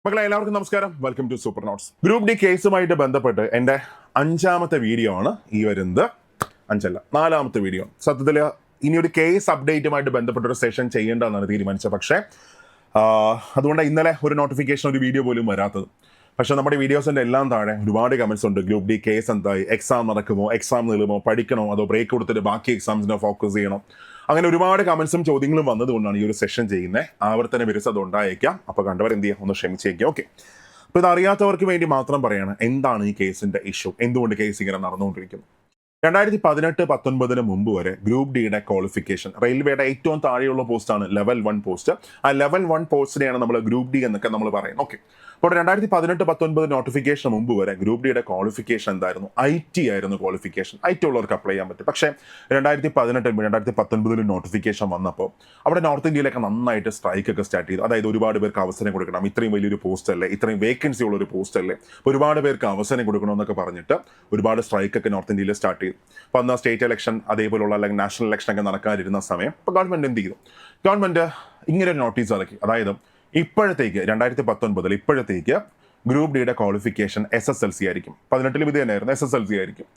മക്കളെ എല്ലാവർക്കും നമസ്കാരം. Welcome to super notes. Group D കേസുമായിട്ട് ബന്ധപ്പെട്ട് എൻ്റെ 5ാമത്തെ വീഡിയോ ആണ് ഈ വരുന്നത്. 5അല്ല, 4ാമത്തെ വീഡിയോ. സത്യത്തിൽ ഇനി ഒരു കേസ് അപ്ഡേറ്റുമായിട്ട് ബന്ധപ്പെട്ട ഒരു സെഷൻ ചെയ്യേണ്ടതെന്നാണ് തീരുമാനിച്ചത്. പക്ഷേ അതുകൊണ്ട് ഇന്നലെ ഒരു നോട്ടിഫിക്കേഷൻ, ഒരു വീഡിയോ പോലും വരാത്തത്. പക്ഷെ നമ്മുടെ വീഡിയോസിൻ്റെ എല്ലാം താഴെ ഒരുപാട് കമൻസ് ഉണ്ട്. ഗ്രൂപ്പ് ഡി കേസ് എന്തായി, എക്സാം നടക്കുമോ, എക്സാം നീളുമോ, പഠിക്കണോ, അതോ ബ്രേക്ക് കൊടുത്തിട്ട് ബാക്കി എക്സാംസിനെ ഫോക്കസ് ചെയ്യണം, അങ്ങനെ ഒരുപാട് കമൻസും ചോദ്യങ്ങളും വന്നതുകൊണ്ടാണ് ഈ ഒരു സെഷൻ ചെയ്യുന്നത്. ആവർത്തന വിരസത ഉണ്ടായേക്കാം. അപ്പോൾ കണ്ടവർ എന്ത് ചെയ്യുക, ഒന്ന് ക്ഷമിച്ചേക്കാം. ഓക്കെ, അപ്പോൾ ഇത് അറിയാത്തവർക്ക് വേണ്ടി മാത്രം പറയാണ് എന്താണ് ഈ കേസിന്റെ ഇഷ്യൂ, എന്തുകൊണ്ട് കേസ് ഇങ്ങനെ നടന്നുകൊണ്ടിരിക്കുന്നു. 2018-19 മുമ്പ് വരെ ഗ്രൂപ്പ് ഡിയുടെ ക്വാളിഫിക്കേഷൻ, റെയിൽവേയുടെ ഏറ്റവും താഴെയുള്ള പോസ്റ്റാണ് ലെവൽ 1 പോസ്റ്റ്. ആ ലെവൽ 1 പോസ്റ്റിനെയാണ് നമ്മൾ ഗ്രൂപ്പ് ഡി എന്നൊക്കെ നമ്മൾ പറയുന്നത്. ഓക്കെ, അപ്പോൾ 2018-19 നോട്ടിഫിക്കേഷൻ മുമ്പ് വരെ ഗ്രൂപ്പ് ഡിയുടെ ക്വാളിഫിക്കേഷൻ എന്തായിരുന്നു? IT ആയിരുന്നു ക്വാളിഫിക്കേഷൻ. IT ഉള്ളവർക്ക് അപ്ലൈ ചെയ്യാൻ പറ്റും. പക്ഷേ 2018-2019 നോട്ടിഫിക്കേഷൻ വന്നപ്പോൾ അവിടെ നോർത്ത് ഇന്ത്യയിലൊക്കെ നന്നായിട്ട് സ്ട്രൈക്ക് ഒക്കെ സ്റ്റാർട്ട് ചെയ്തു. അതായത് ഒരുപാട് പേർക്ക് അവസരം കൊടുക്കണം, ഇത്രയും വലിയൊരു പോസ്റ്റ് അല്ലേ, ഇത്രയും വേക്കൻസി ഉള്ള ഒരു പോസ്റ്റ് അല്ലേ, ഒരുപാട് പേർക്ക് അവസരം കൊടുക്കണമെന്നൊക്കെ പറഞ്ഞിട്ട് ഒരുപാട് സ്ട്രൈക്ക് ഒക്കെ നോർത്ത് ഇന്ത്യയിൽ സ്റ്റാർട്ട് ചെയ്തു. അപ്പോൾ അന്ന് സ്റ്റേറ്റ് ഇലക്ഷൻ അതേപോലുള്ള അല്ലെങ്കിൽ നാഷണൽ ഇലക്ഷൻ ഒക്കെ നടക്കാതിരുന്ന സമയം ഇപ്പോൾ ഗവൺമെന്റ് എന്ത് ചെയ്തു? ഗവൺമെന്റ് ഇങ്ങനെ ഒരു നോട്ടീസ് ഇറക്കി. അതായത് ഇപ്പോഴത്തേക്ക് 2019 ഇപ്പോഴത്തേക്ക് ഗ്രൂപ്പ് ഡിയുടെ ക്വാളിഫിക്കേഷൻ SSLC ആയിരിക്കും. 18 ഇത് തന്നെയായിരുന്നു, SSLC ആയിരിക്കും.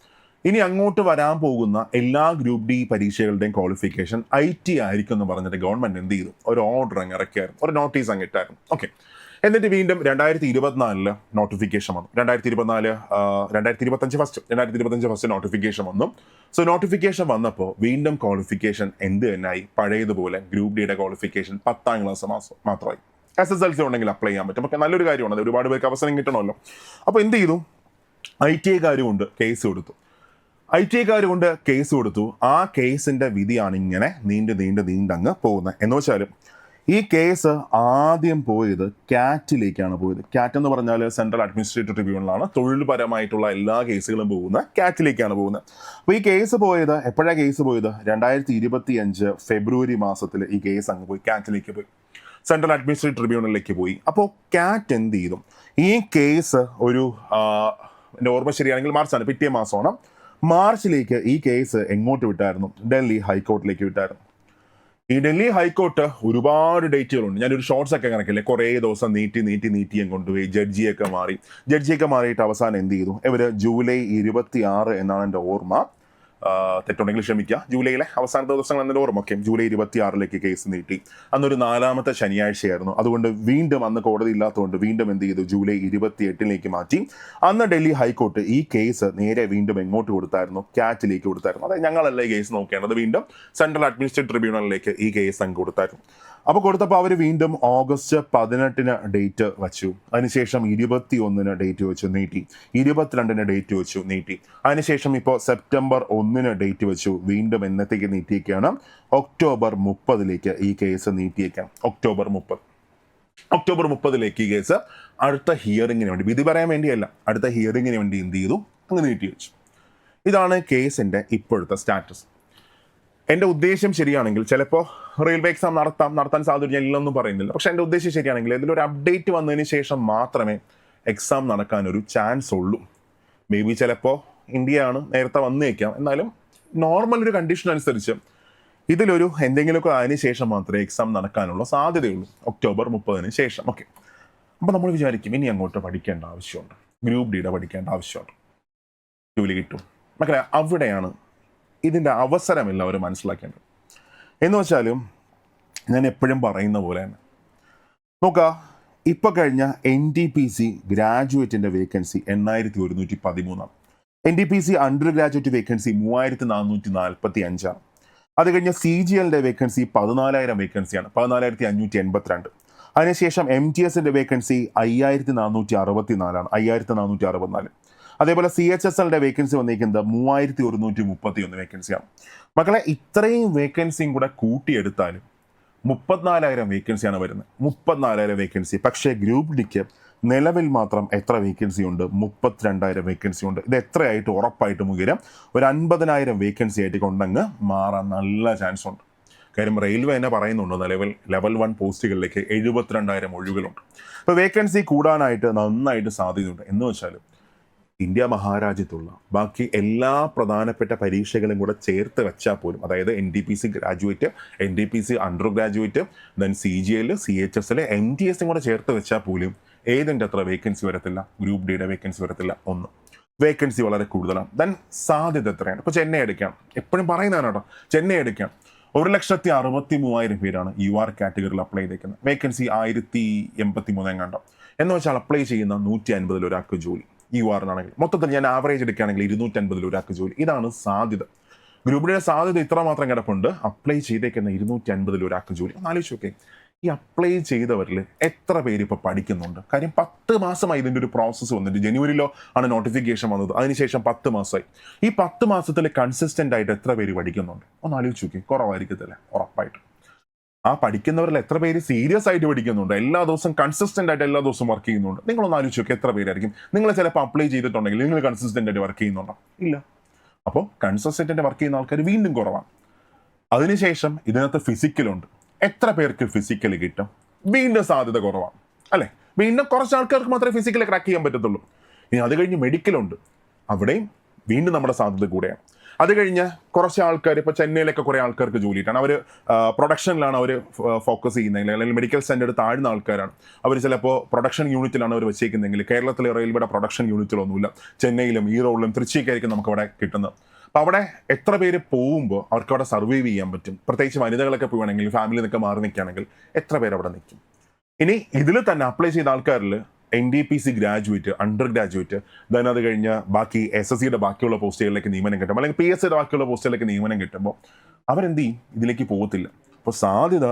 ഇനി അങ്ങോട്ട് വരാൻ പോകുന്ന എല്ലാ ഗ്രൂപ്പ് ഡി പരീക്ഷകളുടെയും ക്വാളിഫിക്കേഷൻ IT ആയിരിക്കും എന്ന് പറഞ്ഞിട്ട് ഗവൺമെന്റ് എന്ത് ചെയ്തു? ഒരു ഓർഡർ അങ്ങ് ഇറക്കിയായിരുന്നു, ഒരു നോട്ടീസ് അങ്ങ് ഇട്ടായിരുന്നു. ഓക്കെ, എന്നിട്ട് വീണ്ടും 2024 നോട്ടിഫിക്കേഷൻ വന്നു. 2025 ഫസ്റ്റ് നോട്ടിഫിക്കേഷൻ വന്നു. സോ നോട്ടിഫിക്കേഷൻ വന്നപ്പോൾ വീണ്ടും ക്വാളിഫിക്കേഷൻ എന്ത് തന്നെയായി? പഴയതുപോലെ ഗ്രൂപ്പ് ഡിയുടെ ക്വാളിഫിക്കേഷൻ 10ാം ക്ലാസ് മാത്രമായി. SSLC ഉണ്ടെങ്കിൽ അപ്ലൈ ചെയ്യാൻ പറ്റും. ഒക്കെ നല്ലൊരു കാര്യമാണ്, അത് ഒരുപാട് പേർക്ക് അവസരം കിട്ടണമല്ലോ. അപ്പോൾ എന്ത് ചെയ്തു? ITI കൊണ്ട് കേസ് കൊടുത്തു. ITI കൊണ്ട് കേസ് കൊടുത്തു. ആ കേസിന്റെ വിധിയാണ് ഇങ്ങനെ നീണ്ടങ്ങ് പോകുന്നത്. എന്ന് വെച്ചാൽ ഈ കേസ് ആദ്യം പോയത് CAT-ലേക്കാണ് പോയത്. CAT എന്ന് പറഞ്ഞാൽ സെൻട്രൽ അഡ്മിനിസ്ട്രേറ്റീവ് ട്രിബ്യൂണലാണ്. തൊഴിൽപരമായിട്ടുള്ള എല്ലാ കേസുകളും പോകുന്ന CAT-ലേക്കാണ് പോകുന്നത്. അപ്പോൾ ഈ കേസ് പോയത് എപ്പോഴാണ്? കേസ് പോയത് 2025 ഫെബ്രുവരി മാസത്തിൽ ഈ കേസ് അങ്ങ് പോയി CAT-ലേക്ക് പോയി, സെൻട്രൽ അഡ്മിനിസ്ട്രേറ്റീവ് ട്രിബ്യൂണലിലേക്ക് പോയി. അപ്പോൾ CAT എന്ത് ചെയ്തു? ഈ കേസ് ഒരു എൻ്റെ ഓർമ്മ ശരിയാണെങ്കിൽ മാർച്ചാണ്, പിറ്റേ മാസമാണ്. മാർച്ചിലേക്ക് ഈ കേസ് എങ്ങോട്ട് വിട്ടായിരുന്നു? ഡൽഹി ഹൈക്കോർട്ടിലേക്ക് വിട്ടായിരുന്നു. ഈ ഡൽഹി ഹൈക്കോർട്ട് ഒരുപാട് ഡേറ്റുകളുണ്ട്. ഞാനൊരു ഷോർട്സ് ഒക്കെ കണക്കില്ലേ, കുറേ ദിവസം നീട്ടി കൊണ്ടുപോയി ജഡ്ജിയൊക്കെ മാറിയിട്ട് അവസാനം എന്ത് ചെയ്തു? ഇവർ ജൂലൈ 26 എന്നാണ് എൻ്റെ ഓർമ്മ, തെറ്റുണ്ടെങ്കിൽ ക്ഷമിക്കുക, ജൂലൈയിലെ അവസാനത്തെ ദിവസങ്ങൾ എന്നൊരു ഓർമ്മ. ഓക്കെ, ജൂലൈ 26 കേസ് നീട്ടി. അന്നൊരു 4ാമത്തെ ശനിയാഴ്ചയായിരുന്നു. അതുകൊണ്ട് വീണ്ടും അന്ന് കോടതി ഇല്ലാത്തതുകൊണ്ട് വീണ്ടും എന്ത് ചെയ്തു? ജൂലൈ 28 മാറ്റി. അന്ന് ഡൽഹി ഹൈക്കോർട്ട് ഈ കേസ് നേരെ വീണ്ടും എങ്ങോട്ട് കൊടുത്തായിരുന്നു? CAT-ലേക്ക് കൊടുത്തായിരുന്നു. അതായത് ഞങ്ങളല്ല ഈ കേസ് നോക്കേണ്ടത്, വീണ്ടും സെൻട്രൽ അഡ്മിനിസ്ട്രേറ്റീവ് ട്രിബ്യൂണലിലേക്ക് ഈ കേസ് അങ്ങ് കൊടുത്തായിരുന്നു. അപ്പോൾ കൊടുത്തപ്പോൾ അവർ വീണ്ടും ഓഗസ്റ്റ് 18 ഡേറ്റ് വെച്ചു. അതിനുശേഷം 21 ഡേറ്റ് വെച്ചു, നീട്ടി. 22 ഡേറ്റ് വെച്ചു, നീട്ടി. അതിനുശേഷം ഇപ്പോൾ സെപ്റ്റംബർ 1 ഡേറ്റ് വെച്ചു. വീണ്ടും എന്നത്തേക്ക് നീട്ടിയേക്കാണ്? ഒക്ടോബർ 30 ഈ കേസ് നീട്ടിയേക്കാം. ഒക്ടോബർ 30 ഈ കേസ് അടുത്ത ഹിയറിങ്ങിന് വേണ്ടി, വിധി പറയാൻ വേണ്ടിയല്ല, അടുത്ത ഹിയറിങ്ങിന് വേണ്ടി എന്ത് ചെയ്തു? അങ്ങ് നീട്ടി വെച്ചു. ഇതാണ് കേസിൻ്റെ ഇപ്പോഴത്തെ സ്റ്റാറ്റസ്. എൻ്റെ ഉദ്ദേശം ശരിയാണെങ്കിൽ ചിലപ്പോൾ റെയിൽവേ എക്സാം നടത്താൻ സാധ്യത ഞാൻ ഇല്ലെന്നും പറയുന്നില്ല. പക്ഷെ എൻ്റെ ഉദ്ദേശം ശരിയാണെങ്കിൽ ഇതിലൊരു അപ്ഡേറ്റ് വന്നതിന് ശേഷം മാത്രമേ എക്സാം നടക്കാനൊരു ചാൻസ് ഉള്ളൂ. മേ ബി ചിലപ്പോൾ ഇന്ത്യയാണ് നേരത്തെ വന്നേക്കാം. എന്നാലും നോർമൽ ഒരു കണ്ടീഷൻ അനുസരിച്ച് ഇതിലൊരു എന്തെങ്കിലുമൊക്കെ അതിന് ശേഷം മാത്രമേ എക്സാം നടക്കാനുള്ള സാധ്യതയുള്ളൂ, ഒക്ടോബർ 30 ശേഷം. ഓക്കെ, അപ്പോൾ നമ്മൾ വിചാരിക്കും ഇനി അങ്ങോട്ട് പഠിക്കേണ്ട ആവശ്യമുണ്ട്, ഗ്രൂപ്പ് ഡിയുടെ പഠിക്കേണ്ട ആവശ്യമുണ്ട്, ജോലി കിട്ടും. മക്കളെ, അവിടെയാണ് ഇതിൻ്റെ അവസരം എല്ലാവരും മനസ്സിലാക്കേണ്ടത്. എന്ന് വെച്ചാലും ഞാൻ എപ്പോഴും പറയുന്ന പോലെ തന്നെ നോക്കുക, ഇപ്പോൾ കഴിഞ്ഞ NTPC ഗ്രാജുവേറ്റിൻ്റെ vacancy 8113. NTPC under graduate vacancy 3445. അത് കഴിഞ്ഞ CGLൻ്റെ വേക്കൻസി 14,000 വേക്കൻസിയാണ്, 14,582. അതിനുശേഷം MTSൻ്റെ വേക്കൻസി 5,464. 5,464. അതേപോലെ CHSLൻ്റെ വേക്കൻസി വന്നിരിക്കുന്നത് 3,131 വേക്കൻസിയാണ്. മക്കളെ, ഇത്രയും വേക്കൻസിയും കൂടെ കൂട്ടിയെടുത്താലും 34,000 വേക്കൻസിയാണ് വരുന്നത്. 34,000 വേക്കൻസി. പക്ഷേ ഗ്രൂപ്പ് ഡിക്ക് നിലവിൽ മാത്രം എത്ര വേക്കൻസി ഉണ്ട്? 32,000 വേക്കൻസി ഉണ്ട്. ഇത് എത്രയായിട്ട് ഉറപ്പായിട്ട് മുഖേന ഒരു 50,000 വേക്കൻസി ആയിട്ട് കൊണ്ടങ്ങ് മാറാൻ നല്ല ചാൻസ് ഉണ്ട്. കാര്യം റെയിൽവേ തന്നെ പറയുന്നുണ്ട്, നിലവിൽ ലെവൽ 1 പോസ്റ്റുകളിലേക്ക് 72,000 ഒഴിവുകളുണ്ട്. അപ്പോൾ വേക്കൻസി കൂടാനായിട്ട് നന്നായിട്ട് സാധ്യതയുണ്ട്. എന്ന് വെച്ചാൽ ഇന്ത്യ മഹാരാജ്യത്തുള്ള ബാക്കി എല്ലാ പ്രധാനപ്പെട്ട പരീക്ഷകളും കൂടെ ചേർത്ത് വെച്ചാൽ പോലും, അതായത് NTPC graduate, NTPC under graduate, then CGL, CHSL, MTS കൂടെ ചേർത്ത് വെച്ചാൽ പോലും ഏതിൻ്റെ അത്ര വേക്കൻസി വരത്തില്ല? ഗ്രൂപ്പ് ഡിയുടെ വേക്കൻസി വരത്തില്ല. 1 വേക്കൻസി വളരെ കൂടുതലാണ്. ദെൻ സാധ്യത എത്രയാണ്? ഇപ്പോൾ ചെന്നൈ എടുക്കാം, എപ്പോഴും പറയുന്നതാണ് കേട്ടോ, ചെന്നൈ എടുക്കാം. 1,63,000 പേരാണ് UR കാറ്റഗറിയിൽ അപ്ലൈ ചെയ്തേക്കുന്നത്. വേക്കൻസി 1083 എങ്ങാണ്ടോ. എന്ന് വെച്ചാൽ അപ്ലൈ ചെയ്യുന്ന 150 ഒരാൾക്ക് ജോലി. URനാണെങ്കിൽ മൊത്തത്തിൽ ഞാൻ ആവറേജ് എടുക്കുകയാണെങ്കിൽ 250 ഒരാൾക്ക് ജോലി. ഇതാണ് സാധ്യത. ഗ്രൂപ്പ് ഡിയുടെ സാധ്യത ഇത്ര മാത്രം കിടപ്പുണ്ട്. അപ്ലൈ ചെയ്തേക്കുന്ന 250 ഒരാൾക്ക് ജോലി. ഒന്ന് ആലോചിച്ച് നോക്കേ, ഈ അപ്ലൈ ചെയ്തവരിൽ എത്ര പേര് ഇപ്പോൾ പഠിക്കുന്നുണ്ട്? കാര്യം 10 മാസമായി ഇതിൻ്റെ ഒരു പ്രോസസ്സ് വന്നിട്ട്. ജനുവരിയിലോ ആണ് നോട്ടിഫിക്കേഷൻ വന്നത്, അതിനുശേഷം 10 മാസമായി. ഈ 10 മാസത്തിൽ കൺസിസ്റ്റൻ്റ് ആയിട്ട് എത്ര പേര് പഠിക്കുന്നുണ്ട്? ഒന്ന് ആലോചിച്ച് നോക്കി. കുറവായിരിക്കത്തില്ല, ഉറപ്പായിട്ടും. ആ പഠിക്കുന്നവരിൽ എത്ര പേര് സീരിയസ് ആയിട്ട് പഠിക്കുന്നുണ്ട്? എല്ലാ ദിവസവും കൺസിസ്റ്റൻ്റ് ആയിട്ട് എല്ലാ ദിവസവും വർക്ക് ചെയ്യുന്നുണ്ട്? നിങ്ങളൊന്ന് ആലോചിച്ച് നോക്കി, എത്ര പേരായിരിക്കും? നിങ്ങൾ ചിലപ്പോൾ അപ്ലൈ ചെയ്തിട്ടുണ്ടെങ്കിൽ നിങ്ങൾ കൺസിസ്റ്റൻ്റ് ആയിട്ട് വർക്ക് ചെയ്യുന്നുണ്ടോ? ഇല്ല. അപ്പോൾ കൺസിസ്റ്റൻ്റ് വർക്ക് ചെയ്യുന്ന ആൾക്കാർ വീണ്ടും കുറവാണ്. അതിനുശേഷം ഇതിനകത്ത് ഫിസിക്കലുണ്ട്. എത്ര പേർക്ക് ഫിസിക്കൽ കിട്ടും? വീണ്ടും സാധ്യത കുറവാണ്, അല്ലേ? വീണ്ടും കുറച്ച് ആൾക്കാർക്ക് മാത്രമേ ഫിസിക്കൽ ക്രാക്ക് ചെയ്യാൻ പറ്റത്തുള്ളൂ. ഇനി അത് കഴിഞ്ഞ് മെഡിക്കലുണ്ട്, അവിടെയും വീണ്ടും നമ്മുടെ സാധ്യത കൂടെയാണ്. അത് കഴിഞ്ഞ് കുറച്ച് ആൾക്കാർ, ഇപ്പോൾ ചെന്നൈയിലൊക്കെ കുറേ ആൾക്കാർക്ക് ജോലിയിട്ടാണ്. അവർ പ്രൊഡക്ഷനിലാണ് അവർ ഫോക്കസ് ചെയ്യുന്നതെങ്കിൽ, അല്ലെങ്കിൽ മെഡിക്കൽ സ്റ്റാൻഡേർഡ് താഴ്ന്ന ആൾക്കാരാണ്. അവർ ചിലപ്പോൾ പ്രൊഡക്ഷൻ യൂണിറ്റിലാണ് അവർ വെച്ചേക്കുന്നതെങ്കിൽ, കേരളത്തിലെ റെയിൽവേയുടെ പ്രൊഡക്ഷൻ യൂണിറ്റിലൊന്നുമില്ല. ചെന്നൈയിലും ഈറോഡിലും തൃച്ചിയൊക്കെയായിരിക്കും നമുക്ക് അവിടെ കിട്ടുന്നത്. അപ്പോൾ അവിടെ എത്ര പേര് പോകുമ്പോൾ അവർക്ക് അവിടെ സർവൈവ് ചെയ്യാൻ പറ്റും? പ്രത്യേകിച്ച് വനിതകളൊക്കെ പോവുകയാണെങ്കിൽ, ഫാമിലി നിന്നൊക്കെ മാറി നിൽക്കുകയാണെങ്കിൽ എത്ര പേര് അവിടെ നിൽക്കും? ഇനി ഇതിൽ തന്നെ അപ്ലൈ ചെയ്ത ആൾക്കാരിൽ NDPC graduate, under graduate, then അത് കഴിഞ്ഞ് ബാക്കി SSCയുടെ ബാക്കിയുള്ള പോസ്റ്റുകളിലേക്ക് നിയമനം കിട്ടും, അല്ലെങ്കിൽ PSCയുടെ ബാക്കിയുള്ള പോസ്റ്റുകളിലേക്ക് നിയമനം കിട്ടുമ്പോൾ അവരെന്ത് ചെയ്യും? ഇതിലേക്ക് പോകത്തില്ല. അപ്പോൾ സാധ്യത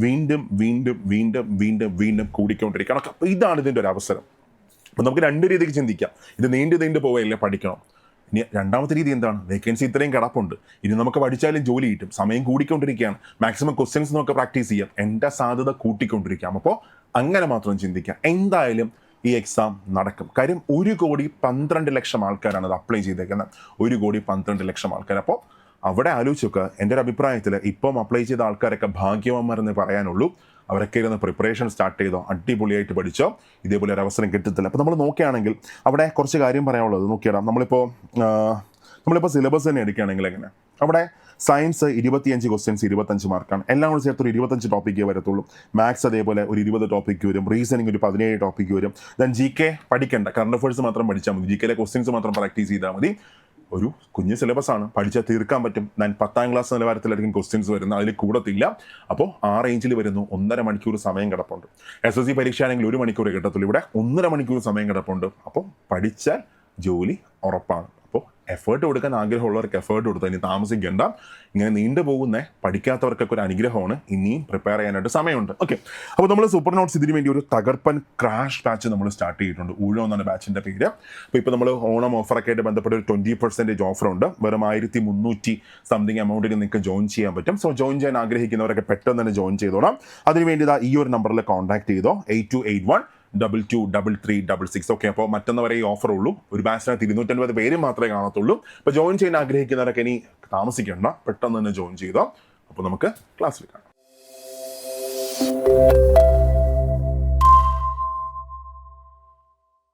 വീണ്ടും വീണ്ടും വീണ്ടും വീണ്ടും വീണ്ടും കൂടിക്കൊണ്ടിരിക്കണം. അപ്പോൾ ഇതാണ് ഇതിൻ്റെ ഒരു അവസരം. അപ്പോൾ നമുക്ക് 2 രീതിക്ക് ചിന്തിക്കാം. ഇത് നീണ്ടു പോവുകയല്ലേ, പഠിക്കണം. ഇനി രണ്ടാമത്തെ രീതി എന്താണ്? വേക്കൻസി ഇത്രയും കിടപ്പുണ്ട്, ഇനി നമുക്ക് പഠിച്ചാലും ജോലി കിട്ടും. സമയം കൂടിക്കൊണ്ടിരിക്കുകയാണ്, മാക്സിമം ക്വസ്റ്റ്യൻസ് നമുക്ക് പ്രാക്ടീസ് ചെയ്യാം, എൻ്റെ സാധ്യത കൂട്ടിക്കൊണ്ടിരിക്കാം. അപ്പോൾ അങ്ങനെ മാത്രം ചിന്തിക്കാം. എന്തായാലും ഈ എക്സാം നടക്കും. കാര്യം 1,12,00,000 ആൾക്കാരാണ് അത് അപ്ലൈ ചെയ്തേക്കുന്നത്. 1,12,00,000 ആൾക്കാർ. അപ്പോൾ അവിടെ ആലോചിച്ച് നോക്കുക. എൻ്റെ ഒരു അഭിപ്രായത്തിൽ ഇപ്പം അപ്ലൈ ചെയ്ത ആൾക്കാരൊക്കെ ഭാഗ്യവാന്മാരെന്ന് പറയാനുള്ളൂ. അവരൊക്കെ ഇരുന്ന് പ്രിപ്പറേഷൻ സ്റ്റാർട്ട് ചെയ്തോ, അടിപൊളിയായിട്ട് പഠിച്ചോ, ഇതേപോലെ ഒരു അവസരം കിട്ടത്തില്ല. അപ്പോൾ നമ്മൾ നോക്കുകയാണെങ്കിൽ അവിടെ കുറച്ച് കാര്യം പറയാനുള്ളത് നോക്കിയിടാം. നമ്മളിപ്പോൾ സിലബസ് തന്നെ എടുക്കുകയാണെങ്കിൽ എങ്ങനെ, അവിടെ സയൻസ് 25 ക്വസ്റ്റ്യൻസ് 25 മാർക്കാണ്. എല്ലാം കൂടി ചേർത്തൊരു 25 ടോപ്പിക്കേ വരത്തുള്ളൂ. മാത്സ് അതേപോലെ ഒരു 20 ടോപ്പിക്ക് വരും. റീസണിങ് ഒരു 17 ടോപ്പിക്ക് വരും. ദെൻ GK പഠിക്കേണ്ട, കറണ്ട് അഫയേഴ്സ് മാത്രം പഠിച്ചാൽ മതി. GKയിലെ ക്വസ്റ്റ്യൻസ് മാത്രം പ്രാക്ടീസ് ചെയ്താൽ മതി. ഒരു കുഞ്ഞ് സിലബസ് ആണ്, പഠിച്ചാൽ തീർക്കാൻ പറ്റും. ഞാൻ 10ാം ക്ലാസ് നിലവാരത്തിലായിരിക്കും ക്വസ്റ്റ്യൻസ് വരുന്നത്, അതിൽ കൂടത്തില്ല. അപ്പോൾ ആ റേഞ്ചിൽ വരുന്നു. 1.5 മണിക്കൂർ സമയം കിടപ്പുണ്ട്. SSC പരീക്ഷ ആണെങ്കിൽ 1 മണിക്കൂർ കിട്ടത്തുള്ളൂ, ഇവിടെ 1.5 മണിക്കൂർ സമയം കിടപ്പുണ്ട്. അപ്പോൾ പഠിച്ചാൽ ജോലി ഉറപ്പാണ്. അപ്പോൾ എഫേർട്ട് കൊടുക്കാൻ ആഗ്രഹമുള്ളവർക്ക് എഫേർട്ട് കൊടുത്താൽ ഇനി താമസിക്കേണ്ട. ഇങ്ങനെ നീണ്ടു പോകുന്ന പഠിക്കാത്തവർക്കൊക്കെ ഒരു അനുഗ്രഹമാണ്. ഇനിയും പ്രിപ്പയർ ചെയ്യാനായിട്ട് സമയമുണ്ട്. ഓക്കെ, അപ്പോൾ നമ്മൾ സൂപ്പർ നോട്ട്സ് ഇതിന് വേണ്ടി ഒരു തകർപ്പൻ ക്രാഷ് ബാച്ച് നമ്മൾ സ്റ്റാർട്ട് ചെയ്തിട്ടുണ്ട്. ഊഴം എന്നാണ് ബാച്ചിൻ്റെ പേര്. അപ്പോൾ ഇപ്പോൾ നമ്മൾ ഓണം ഓഫറൊക്കെ ആയിട്ട് ബന്ധപ്പെട്ട ഒരു 20% ഓഫറുണ്ട്. വെറും 1300 സംതിങ് എമൗണ്ടിന് നിങ്ങൾക്ക് ജോയിൻ ചെയ്യാൻ പറ്റും. സോ ജോയിൻ ചെയ്യാൻ ആഗ്രഹിക്കുന്നവരൊക്കെ പെട്ടെന്ന് തന്നെ ജോയിൻ ചെയ്തോളാം. അതിനുവേണ്ടി ഈ ഒരു നമ്പറിൽ കോൺടാക്ട് ചെയ്തോ, 8281223366. ഓക്കെ, അപ്പോൾ മറ്റൊന്ന് വരെ ഈ ഓഫർ ഉള്ളൂ. ഒരു ബാച്ചിനകത്ത് 250 പേര് മാത്രമേ കാണത്തുള്ളൂ. അപ്പോൾ ജോയിൻ ചെയ്യാൻ ആഗ്രഹിക്കുന്നവരൊക്കെ ഇനി താമസിക്കേണ്ട, പെട്ടെന്ന് തന്നെ ജോയിൻ ചെയ്തോ. അപ്പോൾ നമുക്ക് ക്ലാസ്സിൽ കാണാം.